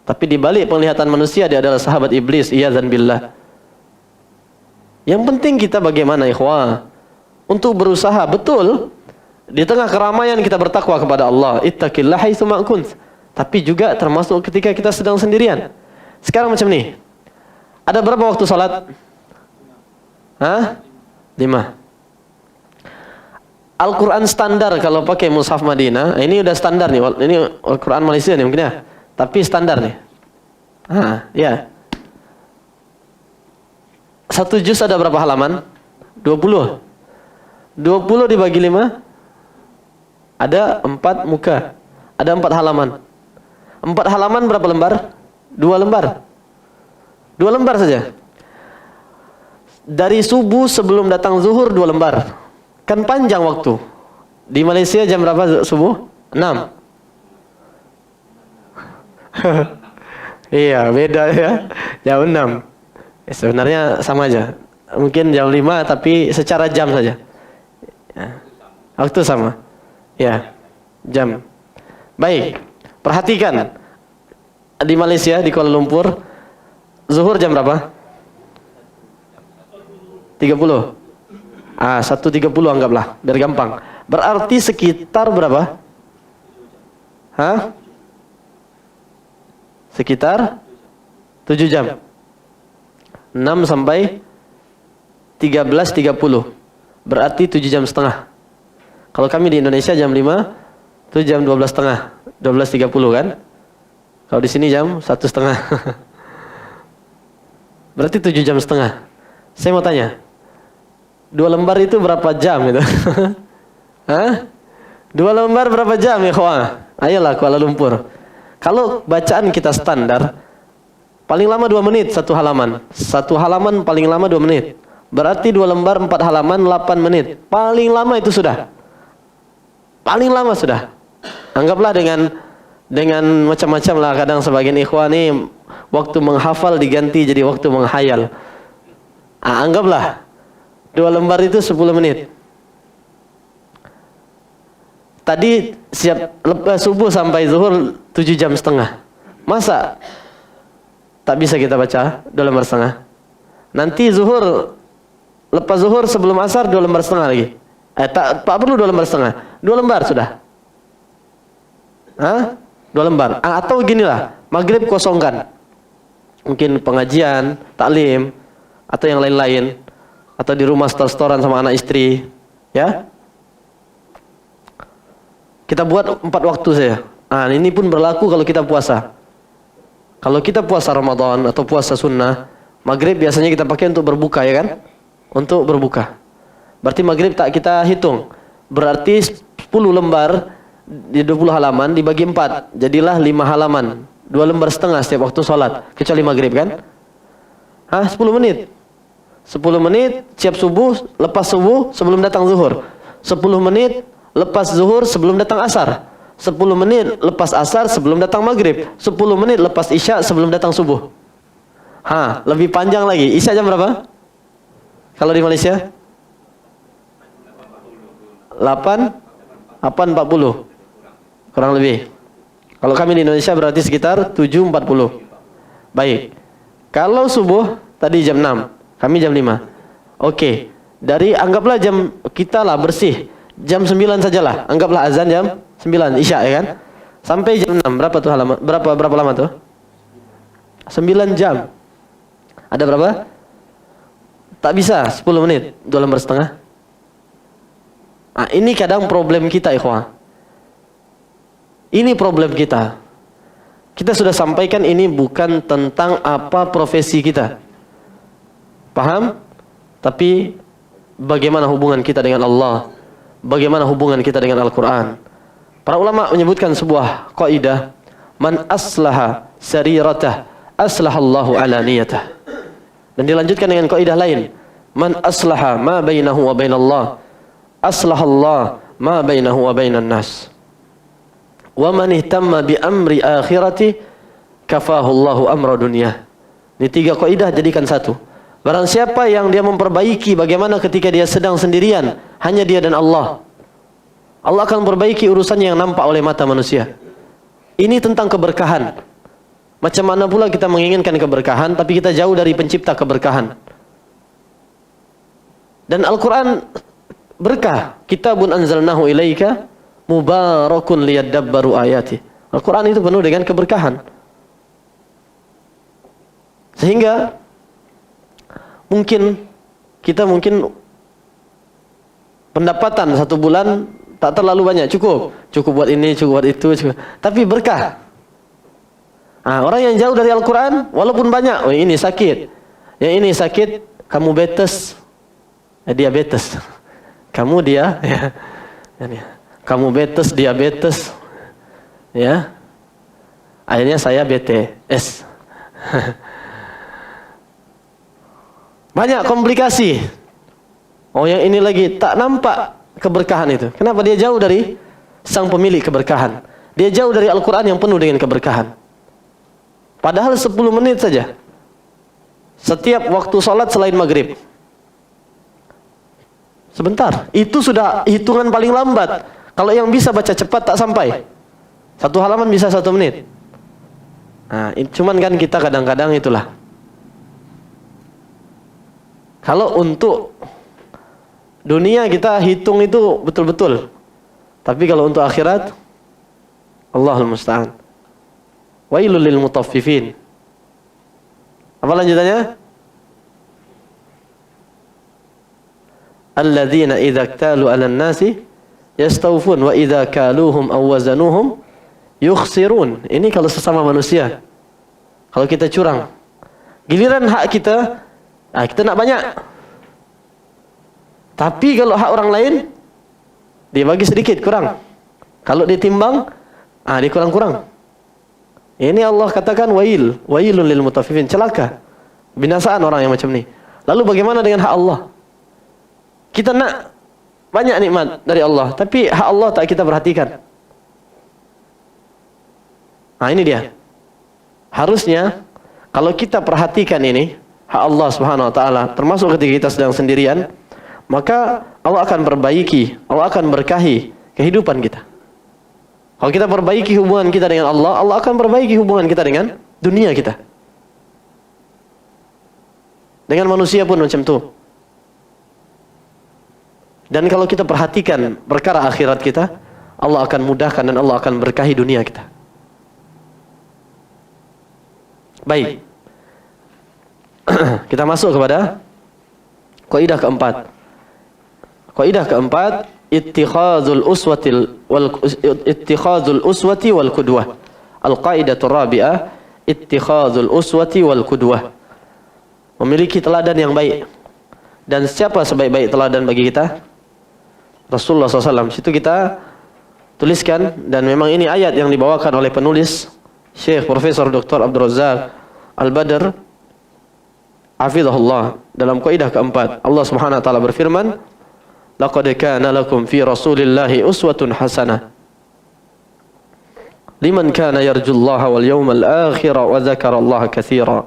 Tapi di balik penglihatan manusia dia adalah sahabat iblis, iyadzan billah. Yang penting kita bagaimana ikhwah untuk berusaha betul di tengah keramaian kita bertakwa kepada Allah. Ittaqillah haitsu ma kunt. Tapi juga termasuk ketika kita sedang sendirian. Sekarang macam ni. Ada berapa waktu salat? 5. Al-Quran standar kalau pakai mushaf Madinah, ini udah standar nih. Ini Al-Quran Malaysia nih mungkin ya. Tapi standar nih. Ya. 1 juz ada berapa halaman? 20. 20 dibagi 5 ada 4 muka. Ada 4 halaman. 4 halaman berapa lembar? 2 lembar. 2 lembar saja. Dari subuh sebelum datang zuhur 2 lembar. Kan panjang waktu. Di Malaysia jam berapa subuh? 6. Iya, beda ya. Jam 6. Ya, sebenarnya sama aja. Mungkin jam 5 tapi secara jam saja. Ya. Waktu sama. Ya. Jam. Baik. Perhatikan. Di Malaysia, di Kuala Lumpur, zuhur jam berapa? 30. 1.30 anggaplah, biar gampang. Berarti sekitar berapa? Sekitar 7 jam. 6 sampai 13.30. Berarti 7 jam setengah. Kalau kami di Indonesia jam 5, itu jam 12 setengah. 12.30 kan? Kalau di sini jam 1 setengah. Berarti 7 jam setengah. Saya mau tanya, 2 lembar itu berapa jam itu? 2 lembar berapa jam ya kawan? Ayolah Kuala Lumpur. Kalau bacaan kita standar, paling lama 2 menit 1 halaman. 1 halaman paling lama 2 menit. Berarti 2 lembar 4 halaman 8 menit. Paling lama itu sudah. Paling lama sudah. Anggaplah dengan macam-macam lah. Kadang sebagian ikhwan nih waktu menghafal diganti jadi waktu menghayal. Anggaplah 2 lembar itu 10 menit. Tadi siap subuh sampai zuhur 7 jam setengah. Masa tak bisa kita baca 2 lembar setengah? Nanti zuhur, lepas zuhur sebelum asar 2 lembar setengah lagi. Tak perlu 2 lembar setengah. 2 lembar sudah. 2 lembar. Atau ginilah, maghrib kosongkan. Mungkin pengajian, taklim, atau yang lain-lain. Atau di rumah stor-storan sama anak istri. Ya. Kita buat 4 waktu saja. Ini pun berlaku kalau kita puasa. Kalau kita puasa Ramadan atau puasa sunnah, maghrib biasanya kita pakai untuk berbuka ya kan? Untuk berbuka. Berarti maghrib tak kita hitung. Berarti 10 lembar di 20 halaman dibagi 4. Jadilah 5 halaman. 2 lembar setengah setiap waktu sholat. Kecuali maghrib kan? 10 menit. 10 menit siap subuh, lepas subuh sebelum datang zuhur. 10 menit lepas zuhur sebelum datang asar. 10 menit lepas asar sebelum datang maghrib. 10 menit lepas isya sebelum datang subuh. Lebih panjang lagi. Isya jam berapa? Kalau di Malaysia? 8.40. Kurang lebih. Kalau kami di Indonesia berarti sekitar 7.40. Baik. Kalau subuh tadi jam 6. Kami jam 5. Oke. Dari anggaplah jam kita lah bersih. Jam 9 sajalah. Anggaplah azan jam 9 Isya ya kan? Sampai jam 6. Berapa tuh halaman? Berapa lama tuh? 9 jam. Ada berapa? Tak bisa 10 menit, 2 lembar setengah. Ini kadang problem kita ikhwah. Ini problem kita. Kita sudah sampaikan ini bukan tentang apa profesi kita. Paham? Tapi bagaimana hubungan kita dengan Allah? Bagaimana hubungan kita dengan Al-Quran? Para ulama menyebutkan sebuah kaidah, man aslaha sariratah aslahallahu alaniyatah. Dan dilanjutkan dengan kaidah lain, man aslaha ma bainahu wa bainallah aslahallah ma bainahu wa bainan nas. Wa man ihtamma bi amri akhirati kafahullahu amra dunya. Ini 3 kaidah jadikan satu. Barang siapa yang dia memperbaiki bagaimana ketika dia sedang sendirian, hanya dia dan Allah, Allah akan memperbaiki urusannya yang nampak oleh mata manusia. Ini tentang keberkahan. Macam mana pula kita menginginkan keberkahan, tapi kita jauh dari pencipta keberkahan. Dan Al-Quran berkah. Kitabun anzalnahu ilaika mubarakun liyadabbaru ayati. Al-Quran itu penuh dengan keberkahan. Sehingga kita mungkin pendapatan 1 bulan tak terlalu banyak, cukup buat ini, cukup buat itu, cukup. Tapi berkah. Orang yang jauh dari Al-Quran, walaupun banyak, oh ini sakit, yang ini sakit, kamu diabetes, kamu kamu diabetes, ya, akhirnya saya BTS. Banyak komplikasi. Oh yang ini lagi tak nampak keberkahan itu. Kenapa? Dia jauh dari sang pemilik keberkahan. Dia jauh dari Al-Quran yang penuh dengan keberkahan. Padahal 10 menit saja setiap waktu sholat selain maghrib, sebentar, itu sudah hitungan paling lambat. Kalau yang bisa baca cepat tak sampai 1 halaman bisa 1 menit. Cuman kan kita kadang-kadang itulah. Kalau untuk dunia kita hitung itu betul-betul, tapi kalau untuk akhirat, Allahul musta'an. Wailul lil mutaffifin. Apa lanjutannya? Alladzina idza iktalu 'alan nasi yastawfun wa idza kaluhum aw wazanuhum yukhsirun. Ini kalau sesama manusia. Kalau kita curang, giliran hak kita, kita nak banyak. Tapi kalau hak orang lain, dia bagi sedikit, kurang. Kalau ditimbang, dia kurang-kurang. Ini Allah katakan wailun lil mutaffifin, celaka, binasaan orang yang macam ni. Lalu bagaimana dengan hak Allah? Kita nak banyak nikmat dari Allah, tapi hak Allah tak kita perhatikan. Ini dia. Harusnya kalau kita perhatikan ini hak Allah Subhanahu wa taala, termasuk ketika kita sedang sendirian, maka Allah akan perbaiki, Allah akan berkahi kehidupan kita. Kalau kita perbaiki hubungan kita dengan Allah, Allah akan perbaiki hubungan kita dengan dunia kita. Dengan manusia pun macam tu. Dan kalau kita perhatikan perkara akhirat kita, Allah akan mudahkan dan Allah akan berkahi dunia kita. Baik. Kita masuk kepada kaidah keempat. Kaidah keempat, ittikhadzul uswati wal qudwah. Al-qaidatur rabi'ah, ittikhadzul uswati wal qudwah. Memiliki teladan yang baik. Dan siapa sebaik-baik teladan bagi kita? Rasulullah SAW. Situ kita tuliskan, dan memang ini ayat yang dibawakan oleh penulis Syekh Profesor Dr. Abdul Razak Al-Badr hafizahullah. Dalam kaidah keempat, Allah Subhanahu wa taala berfirman, laqad kana lakum fi rasulillahi uswatun hasanah liman kana yarjullaha wal yawmal akhir wa dzakarallaha katsira.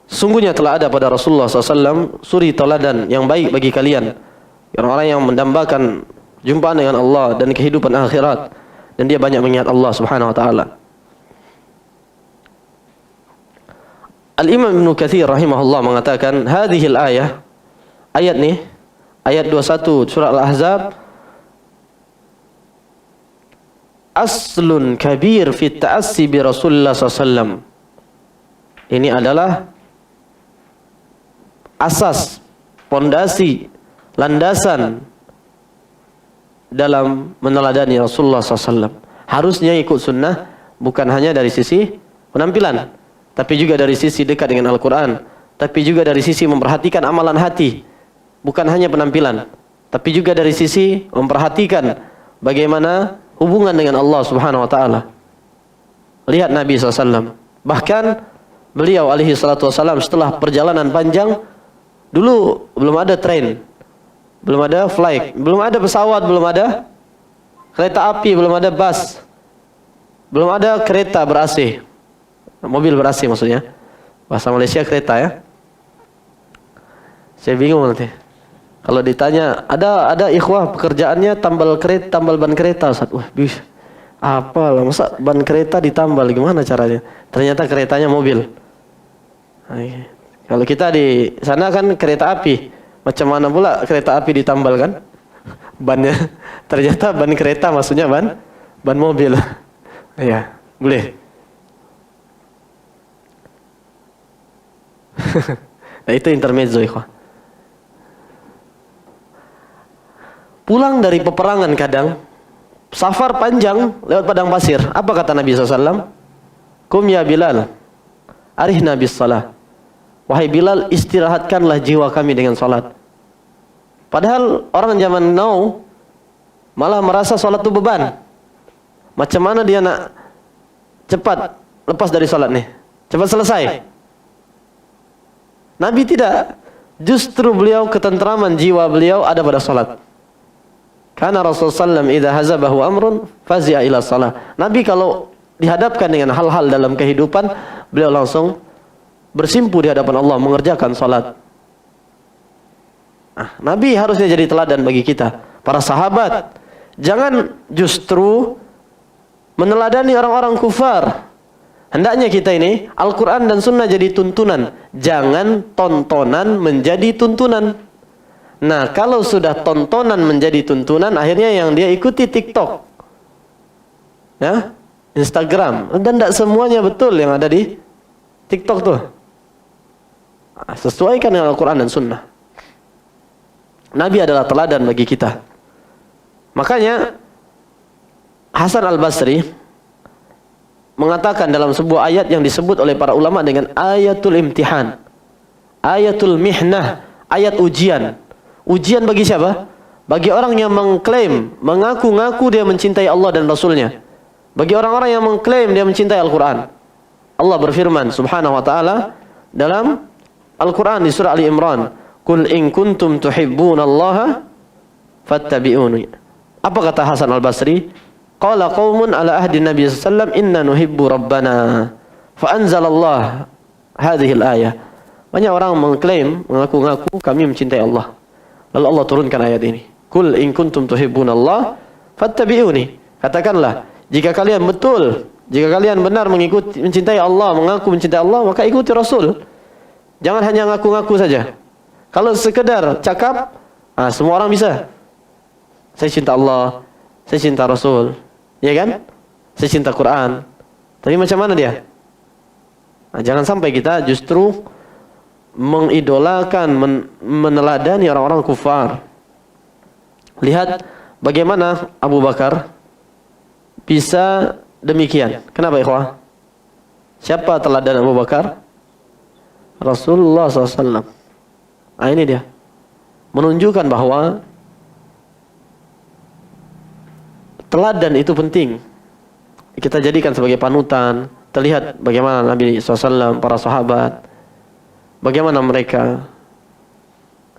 Sungguhnya telah ada pada Rasulullah SAW suri teladan yang baik bagi kalian, orang-orang yang mendambakan jumpaan dengan Allah dan kehidupan akhirat, dan dia banyak mengingat Allah Subhanahu wa taala. Al-Imam Ibn Katsir rahimahullah mengatakan, hadhil ayah, ayat ni, ayat 21 surah Al-Ahzab, aslun kabir fi ta'assi bi Rasulullah SAW. Ini adalah asas, pondasi, landasan dalam meneladani Rasulullah SAW. Harusnya ikut sunnah, bukan hanya dari sisi penampilan, tapi juga dari sisi dekat dengan Al-Quran, tapi juga dari sisi memperhatikan amalan hati. Bukan hanya penampilan, tapi juga dari sisi memperhatikan bagaimana hubungan dengan Allah Subhanahu wa taala. Lihat Nabi SAW. Bahkan beliau alaihi salatu wasallam setelah perjalanan panjang, dulu belum ada train, belum ada flight, belum ada pesawat, belum ada kereta api, belum ada bus, belum ada kereta ber-AC, mobil ber-AC maksudnya. Bahasa Malaysia kereta ya. Saya bingung nanti. Kalau ditanya, ada ikhwah pekerjaannya tambal kereta, tambal ban kereta, Ustaz. Wah, apalah, masa ban kereta ditambal, gimana caranya? Ternyata keretanya mobil. Nah, kalau kita di sana kan kereta api, macam mana pula kereta api ditambal kan? Bannya, ternyata ban kereta maksudnya ban mobil. Ya, boleh. Nah, itu intermezzo, ikhwah. Pulang dari peperangan kadang, safar panjang lewat padang pasir. Apa kata Nabi SAW? Kum ya Bilal, arihna bis salah. Wahai Bilal, istirahatkanlah jiwa kami dengan salat. Padahal orang zaman now malah merasa salat itu beban. Macam mana dia nak cepat lepas dari salat nih? Cepat selesai. Nabi tidak. Justru beliau, ketentraman jiwa beliau ada pada salat. Karena Rasulullah SAW idza hazabahu amrun fazi'a ila salah. Nabi kalau dihadapkan dengan hal-hal dalam kehidupan, beliau langsung bersimpu di hadapan Allah mengerjakan salat. Nah, Nabi harusnya jadi teladan bagi kita, para sahabat. Jangan justru meneladani orang-orang kufar. Hendaknya kita ini Al-Quran dan Sunnah jadi tuntunan, jangan tontonan menjadi tuntunan. Nah, kalau sudah tontonan menjadi tuntunan, akhirnya yang dia ikuti TikTok, ya, Instagram, dan tidak semuanya betul yang ada di TikTok tuh. Sesuaikan dengan Al-Quran dan Sunnah. Nabi adalah teladan bagi kita. Makanya Hasan Al-Basri mengatakan dalam sebuah ayat yang disebut oleh para ulama dengan ayatul imtihan, ayatul mihnah, ayat ujian. Ujian bagi siapa? Bagi orang yang mengklaim, mengaku-ngaku dia mencintai Allah dan Rasulnya. Bagi orang-orang yang mengklaim dia mencintai Al-Quran. Allah berfirman subhanahu wa ta'ala dalam Al-Quran di surah Ali Imran, Qul in kuntum tuhibbunallaha fattabi'uni. Apa kata Hasan Al-Basri? Qala qaumun ala ahdi Nabi sallallahu alaihi wasallam inna nuhibbu rabbana fa anzalallah hadhihi al-ayah. Banyak orang mengklaim, mengaku-ngaku kami mencintai Allah. Lalu Allah turunkan ayat ini. Qul in kuntum tuhibbunallah fattabi'uni. Katakanlah, jika kalian betul, jika kalian benar mengikuti, mencintai Allah, mengaku mencintai Allah, maka ikuti Rasul. Jangan hanya ngaku-ngaku saja. Kalau sekedar cakap, semua orang bisa. Saya cinta Allah, saya cinta Rasul, ya kan? Saya cinta Quran. Tapi macam mana dia? Jangan sampai kita justru mengidolakan, meneladani orang-orang kufar. Lihat bagaimana Abu Bakar bisa demikian. Kenapa ikhwah? Siapa teladan Abu Bakar? Rasulullah SAW. Ini dia. Menunjukkan bahwa teladan itu penting. Kita jadikan sebagai panutan. Terlihat bagaimana Nabi SAW, para sahabat, bagaimana mereka,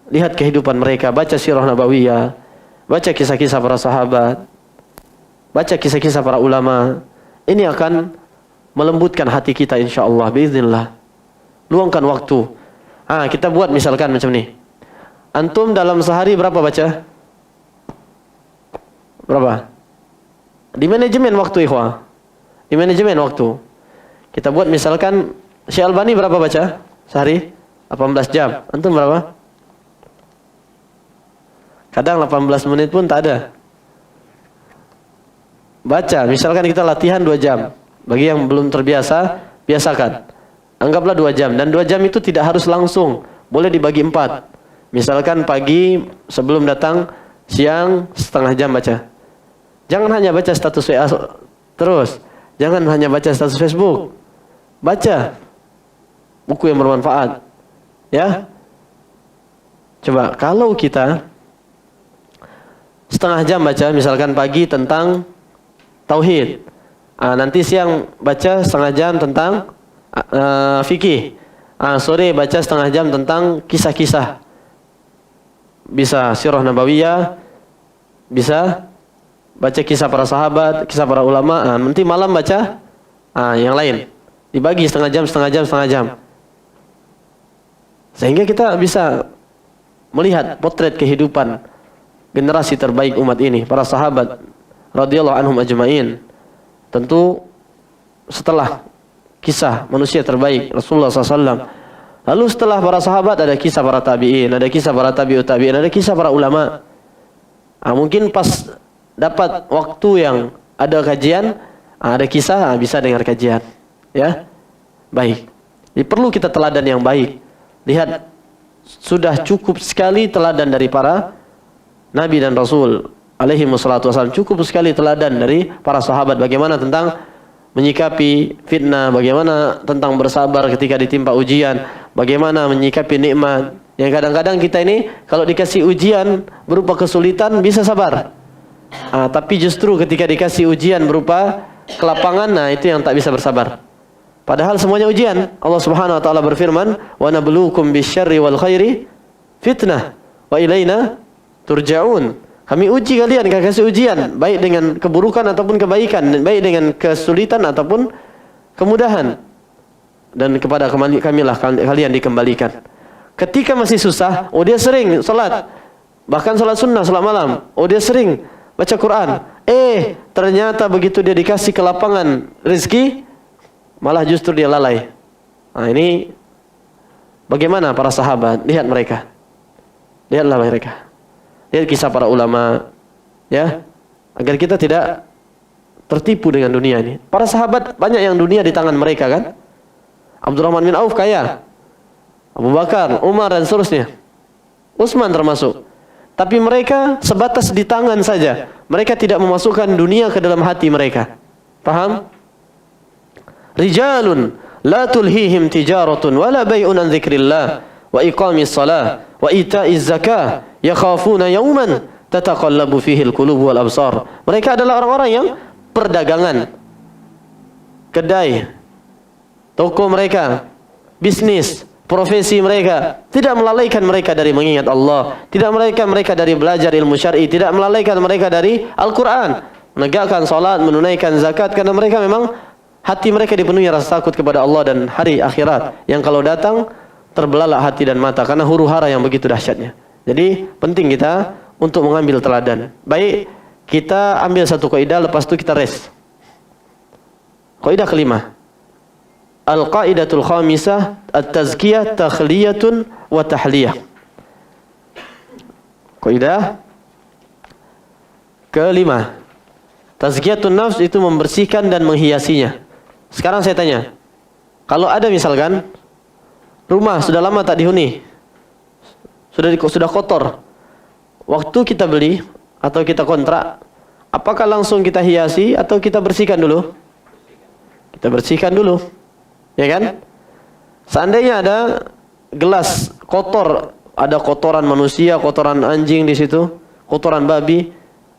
lihat kehidupan mereka, baca sirah nabawiyah, baca kisah-kisah para sahabat, baca kisah-kisah para ulama. Ini akan melembutkan hati kita insyaallah, biiznillah. Luangkan waktu. Kita buat misalkan macam ni. Antum dalam sehari berapa baca? Berapa? Di manajemen waktu, ikhwah. Di manajemen waktu. Kita buat misalkan Syekh Albani berapa baca sehari? 18 jam. Antum berapa? Kadang 18 menit pun tak ada. Baca, misalkan kita latihan 2 jam. Bagi yang belum terbiasa, biasakan. Anggaplah 2 jam. Dan 2 jam itu tidak harus langsung. Boleh dibagi 4. Misalkan pagi sebelum datang, siang setengah jam baca. Jangan hanya baca status WA terus. Jangan hanya baca status Facebook. Baca buku yang bermanfaat. Ya. Coba kalau kita setengah jam baca, misalkan pagi tentang tauhid. Nanti siang baca setengah jam tentang fikih. Sore baca setengah jam tentang kisah-kisah. Bisa sirah nabawiyah, bisa baca kisah para sahabat, kisah para ulama. Nanti malam baca yang lain. Dibagi setengah jam. Sehingga kita bisa melihat potret kehidupan generasi terbaik umat ini, para sahabat radhiyallahu anhum ajma'in. Tentu setelah kisah manusia terbaik Rasulullah SAW, lalu setelah para sahabat ada kisah para tabi'in, ada kisah para tabi'ut tabi'in, ada kisah para ulama. Mungkin pas dapat waktu yang ada kajian, ada kisah, bisa dengar kajian. Ya, baik. Jadi perlu kita teladan yang baik. Lihat, sudah cukup sekali teladan dari para Nabi dan Rasul alaihi wassalatu wassalam. Cukup sekali teladan dari para sahabat. Bagaimana tentang menyikapi fitnah, bagaimana tentang bersabar ketika ditimpa ujian, bagaimana menyikapi nikmat. Yang kadang-kadang kita ini kalau dikasih ujian berupa kesulitan bisa sabar. Tapi justru ketika dikasih ujian berupa kelapangan, itu yang tak bisa bersabar. Padahal semuanya ujian. Allah Subhanahu wa taala berfirman, "Wa nabluukum bisyarri wal khairi fitnah wa ilaina turja'un." Kami uji kalian, kami kasih ujian, baik dengan keburukan ataupun kebaikan, baik dengan kesulitan ataupun kemudahan. Dan kepada kamilah kalian dikembalikan. Ketika masih susah, dia sering salat, bahkan salat sunnah, salat malam. Dia sering baca Quran. Ternyata begitu dia dikasih kelapangan rezeki, malah justru dia lalai. Ini bagaimana para sahabat? Lihat mereka. Lihatlah mereka. Lihat kisah para ulama, ya, agar kita tidak tertipu dengan dunia ini. Para sahabat banyak yang dunia di tangan mereka, kan? Abdurrahman bin Auf kaya, Abu Bakar, Umar dan seterusnya, Utsman termasuk. Tapi mereka sebatas di tangan saja. Mereka tidak memasukkan dunia ke dalam hati mereka. Paham? Rijalun la tulhihim tijaratun wala bai'un an dzikrillah wa iqamis shalah wa ita'iz zakah yakhafuna yawman tataqallabu fihi al-qulub wal absar. Mereka adalah orang-orang yang perdagangan, kedai, toko mereka, bisnis, profesi mereka tidak melalaikan mereka dari mengingat Allah, tidak melalaikan mereka dari belajar ilmu syar'i, tidak melalaikan mereka dari Al-Qur'an, menegakkan salat, menunaikan zakat, karena mereka memang hati mereka dipenuhi rasa takut kepada Allah dan hari akhirat yang kalau datang terbelalak hati dan mata karena huru-hara yang begitu dahsyatnya. Jadi penting kita untuk mengambil teladan. Baik, kita ambil satu kaidah, lepas itu kita rest. Kaidah kelima. Al-qaidatul khamisah at-tazkiyah takhliyatun wa tahliyah. Kaidah kelima. Tazkiyatun nafs itu membersihkan dan menghiasinya. Sekarang saya tanya, kalau ada misalkan rumah sudah lama tak dihuni, sudah kotor, waktu kita beli atau kita kontrak, apakah langsung kita hiasi atau kita bersihkan dulu? Kita bersihkan dulu, ya kan? Seandainya ada gelas kotor, ada kotoran manusia, kotoran anjing di situ, kotoran babi,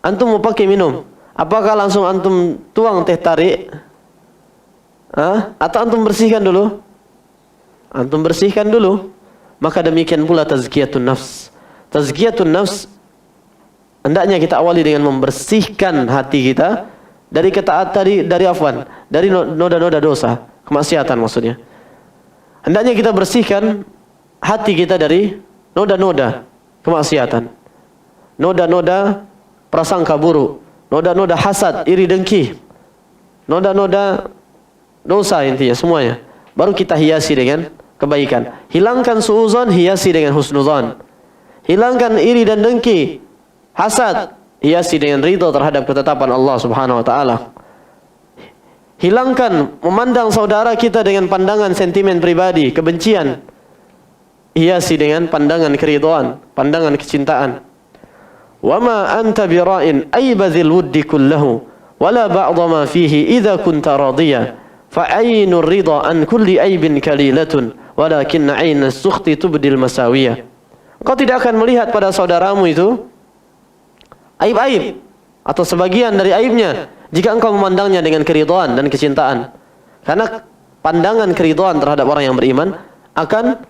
antum mau pakai minum, apakah langsung antum tuang teh tarik? Atau antum bersihkan dulu? Antum bersihkan dulu. Maka demikian pula tazkiyatun nafs. Tazkiyatun nafs hendaknya kita awali dengan membersihkan hati kita dari ketaatan, dari noda-noda dosa, kemaksiatan maksudnya. Hendaknya kita bersihkan hati kita dari noda-noda kemaksiatan, noda-noda prasangka buruk, noda-noda hasad, iri dengki, noda-noda dosa, intinya semuanya. Baru kita hiasi dengan kebaikan. Hilangkan suuzon, hiasi dengan husnuzon. Hilangkan iri dan dengki, hasad, hiasi dengan ridha terhadap ketetapan Allah Subhanahu wa taala. Hilangkan memandang saudara kita dengan pandangan sentimen pribadi, kebencian. Hiasi dengan pandangan keridhaan, pandangan kecintaan. Wa ma anta bira'in aybadhil wuddi kullahu wala ba'dha ma fihi idza kunta radiya. Fa'ainur ridha an kulli aibin kalilatun walakinna 'ainas sukhti tubdil masawiyah. Kau tidak akan melihat pada saudaramu itu aib-aib atau sebagian dari aibnya jika engkau memandangnya dengan keridhaan dan kecintaan. Karena pandangan keridhaan terhadap orang yang beriman akan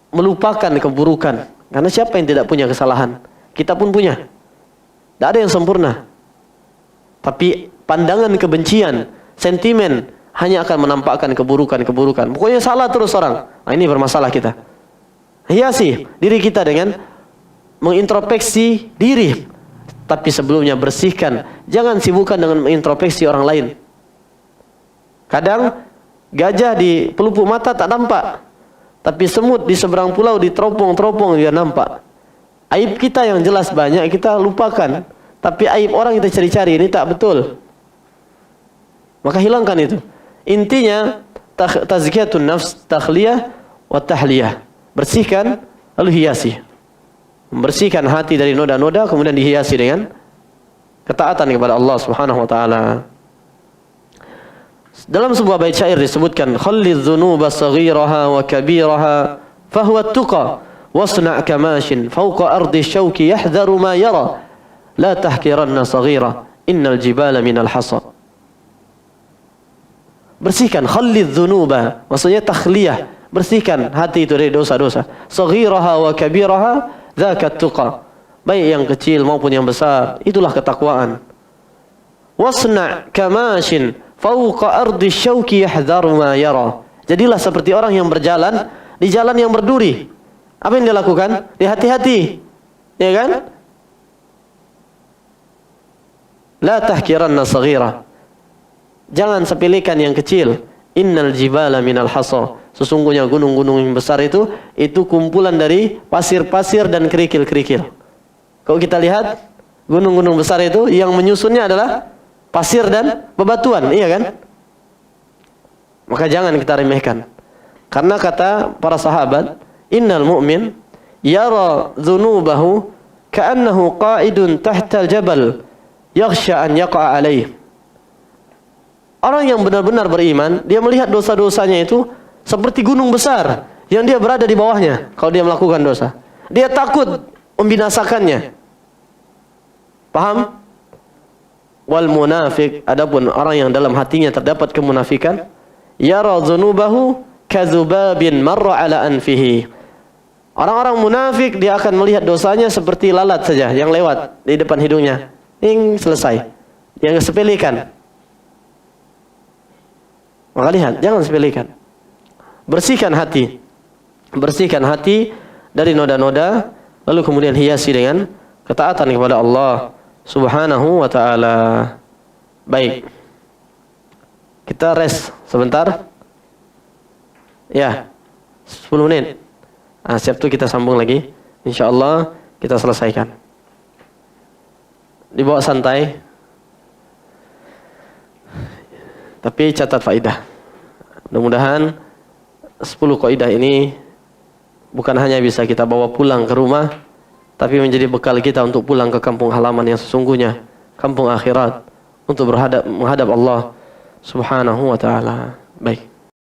melupakan keburukan. Karena siapa yang tidak punya kesalahan? Kita pun punya. Tidak ada yang sempurna. Tapi pandangan kebencian, sentimen hanya akan menampakkan keburukan-keburukan. Pokoknya salah terus orang. Nah, ini bermasalah kita. Hiasi diri kita dengan mengintrospeksi diri. Tapi sebelumnya bersihkan. Jangan sibukkan dengan mengintrospeksi orang lain. Kadang gajah di pelupuk mata tak nampak. Tapi semut di seberang pulau di teropong-teropong dia nampak. Aib kita yang jelas banyak kita lupakan. Tapi aib orang kita cari-cari ini tak betul. Maka hilangkan itu. Intinya tazkiyatun nafs, takhliyah wa tahliyah. Bersihkan lalu hiasi. Membersihkan hati dari noda-noda kemudian dihiasi dengan ketaatan kepada Allah Subhanahu wa taala. Dalam sebuah bait syair disebutkan khallidz dzunuba saghiraha wa kabiraha fahuwa at-tuqa wasna' kamashin fawqa ardi syauki yahdharu ma yara la tahkiranna saghira innal jibala minal hasa. Bersihkan khallidz dzunuba, maksudnya takhliyah, bersihkan hati itu dari dosa-dosa. Saghiraha wa kabiraha dzaka at-tuqa, baik yang kecil maupun yang besar, itulah ketakwaan. Wasna' kamashin fauqa ardi syauki yahdharu ma yara. Jadilah seperti orang yang berjalan di jalan yang berduri. Apa yang dia lakukan? Dia hati-hati. Ya kan? La tahkiranna saghira. Jangan sepelekan yang kecil. Innal jibala minal hasa. Sesungguhnya gunung-gunung yang besar itu kumpulan dari pasir-pasir dan kerikil-kerikil. Kalau kita lihat gunung-gunung besar itu yang menyusunnya adalah pasir dan bebatuan, iya kan? Maka jangan kita remehkan. Karena kata para sahabat, innal mu'min yara dzunubahu ka'annahu qa'idun tahta al-jabal yakhsha an yaqa'a alaih. Orang yang benar-benar beriman, dia melihat dosa-dosanya itu seperti gunung besar yang dia berada di bawahnya kalau dia melakukan dosa. Dia takut membinasakannya. Paham? Wal munafik, adapun orang yang dalam hatinya terdapat kemunafikan, yara dzunubahu kadzubabin marra ala anfihi. Orang-orang munafik dia akan melihat dosanya seperti lalat saja yang lewat di depan hidungnya. Selesai. Yang sepelekan. Maka lihat, jangan sepelekan. Bersihkan hati. Bersihkan hati dari noda-noda, lalu kemudian hiasi dengan ketaatan kepada Allah Subhanahu wa ta'ala. Baik. Kita rest sebentar. Ya, 10 menit. Nah, siap itu kita sambung lagi. InsyaAllah kita selesaikan. Dibawa santai. Tapi catat faidah. Mudah-mudahan 10 kaidah ini bukan hanya bisa kita bawa pulang ke rumah, tapi menjadi bekal kita untuk pulang ke kampung halaman yang sesungguhnya, kampung akhirat, untuk menghadap Allah Subhanahu wa ta'ala. Baik.